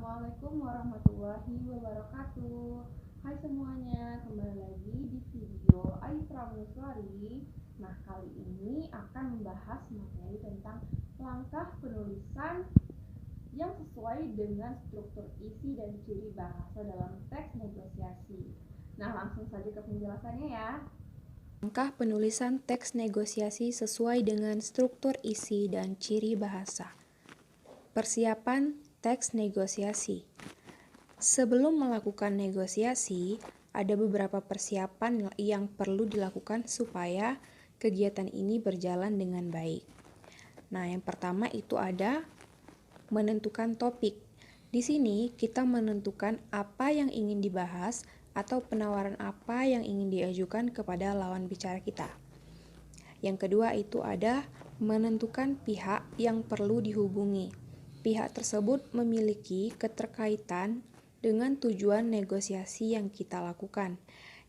Assalamualaikum warahmatullahi wabarakatuh. Hai semuanya, kembali lagi di video Aisra Muswari. Nah, kali ini akan membahas materi tentang langkah penulisan yang sesuai dengan struktur isi dan ciri bahasa dalam teks negosiasi. Nah, langsung saja ke penjelasannya ya. Langkah penulisan teks negosiasi sesuai dengan struktur isi dan ciri bahasa. Persiapan teks negosiasi. Sebelum melakukan negosiasi, ada beberapa persiapan yang perlu dilakukan supaya kegiatan ini berjalan dengan baik. Nah, yang pertama itu ada menentukan topik. Di sini kita menentukan apa yang ingin dibahas atau penawaran apa yang ingin diajukan kepada lawan bicara kita. Yang kedua itu ada menentukan pihak yang perlu dihubungi. Pihak tersebut memiliki keterkaitan dengan tujuan negosiasi yang kita lakukan.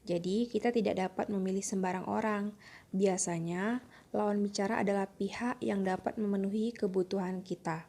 Jadi, kita tidak dapat memilih sembarang orang. Biasanya, lawan bicara adalah pihak yang dapat memenuhi kebutuhan kita.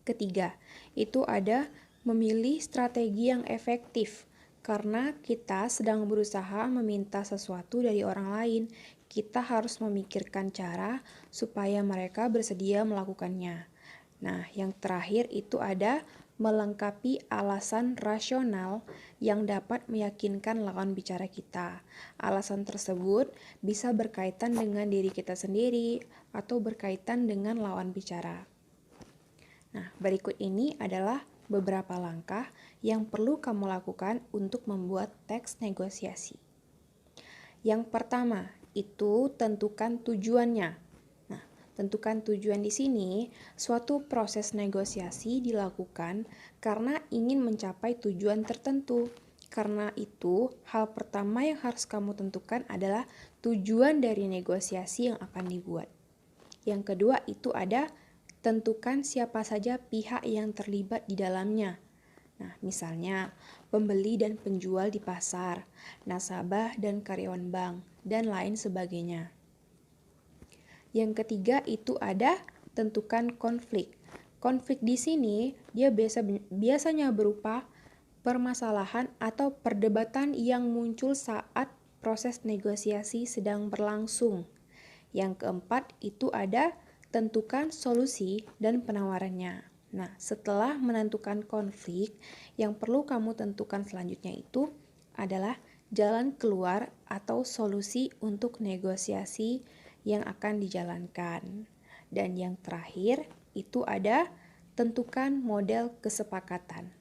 Ketiga, itu ada memilih strategi yang efektif. Karena kita sedang berusaha meminta sesuatu dari orang lain, kita harus memikirkan cara supaya mereka bersedia melakukannya. Nah, yang terakhir itu ada melengkapi alasan rasional yang dapat meyakinkan lawan bicara kita. Alasan tersebut bisa berkaitan dengan diri kita sendiri atau berkaitan dengan lawan bicara. Nah, berikut ini adalah beberapa langkah yang perlu kamu lakukan untuk membuat teks negosiasi. Yang pertama, itu tentukan tujuannya. Nah, tentukan tujuan di sini, suatu proses negosiasi dilakukan karena ingin mencapai tujuan tertentu. Karena itu, hal pertama yang harus kamu tentukan adalah tujuan dari negosiasi yang akan dibuat. Yang kedua itu ada tentukan siapa saja pihak yang terlibat di dalamnya. Nah, misalnya pembeli dan penjual di pasar, nasabah dan karyawan bank, dan lain sebagainya. Yang ketiga itu ada tentukan konflik. Konflik di sini dia biasanya berupa permasalahan atau perdebatan yang muncul saat proses negosiasi sedang berlangsung. Yang keempat itu ada tentukan solusi dan penawarannya. Nah, setelah menentukan konflik, yang perlu kamu tentukan selanjutnya itu adalah jalan keluar atau solusi untuk negosiasi yang akan dijalankan. Dan yang terakhir itu ada tentukan model kesepakatan.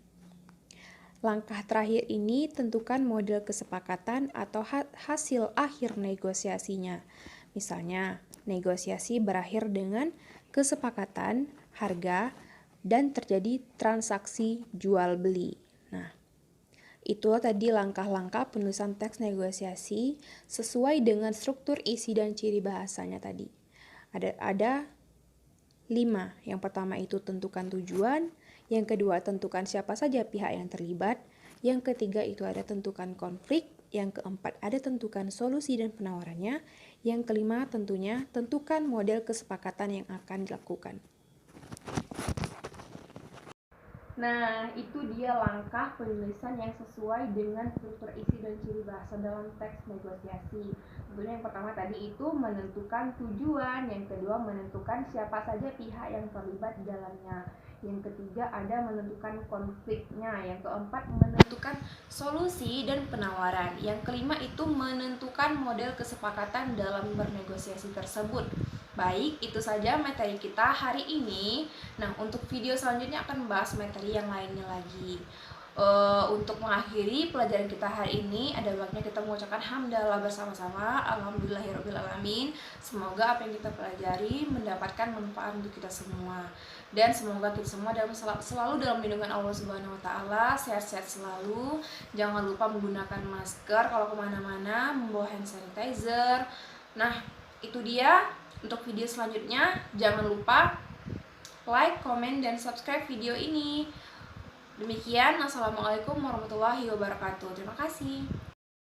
Langkah terakhir ini tentukan model kesepakatan atau hasil akhir negosiasinya. Misalnya, negosiasi berakhir dengan kesepakatan, harga, dan terjadi transaksi jual beli. Nah, itu tadi langkah-langkah penulisan teks negosiasi sesuai dengan struktur isi dan ciri bahasanya tadi. Ada 5. Yang pertama itu tentukan tujuan, yang kedua tentukan siapa saja pihak yang terlibat, yang ketiga itu ada tentukan konflik, yang keempat ada tentukan solusi dan penawarannya, yang kelima tentunya tentukan model kesepakatan yang akan dilakukan. Nah, itu dia langkah penulisan yang sesuai dengan struktur isi dan ciri bahasa dalam teks negosiasi. Tentunya yang pertama tadi itu menentukan tujuan, yang kedua menentukan siapa saja pihak yang terlibat di dalamnya, yang ketiga ada menentukan konfliknya, yang keempat menentukan solusi dan penawaran, yang kelima itu menentukan model kesepakatan dalam bernegosiasi tersebut. Baik, itu saja materi kita hari ini. Nah, untuk video selanjutnya akan membahas materi yang lainnya lagi. Untuk mengakhiri pelajaran kita hari ini, ada baiknya kita mengucapkan hamdalah bersama-sama. Alhamdulillahirobbilalamin. Semoga apa yang kita pelajari mendapatkan manfaat untuk kita semua. Dan semoga kita semua selalu dalam lindungan Allah Subhanahu Wa Taala, sehat-sehat selalu. Jangan lupa menggunakan masker kalau kemana-mana, membawa hand sanitizer. Nah, itu dia. Untuk video selanjutnya, jangan lupa like, komen, dan subscribe video ini. Demikian, Assalamualaikum warahmatullahi wabarakatuh. Terima kasih.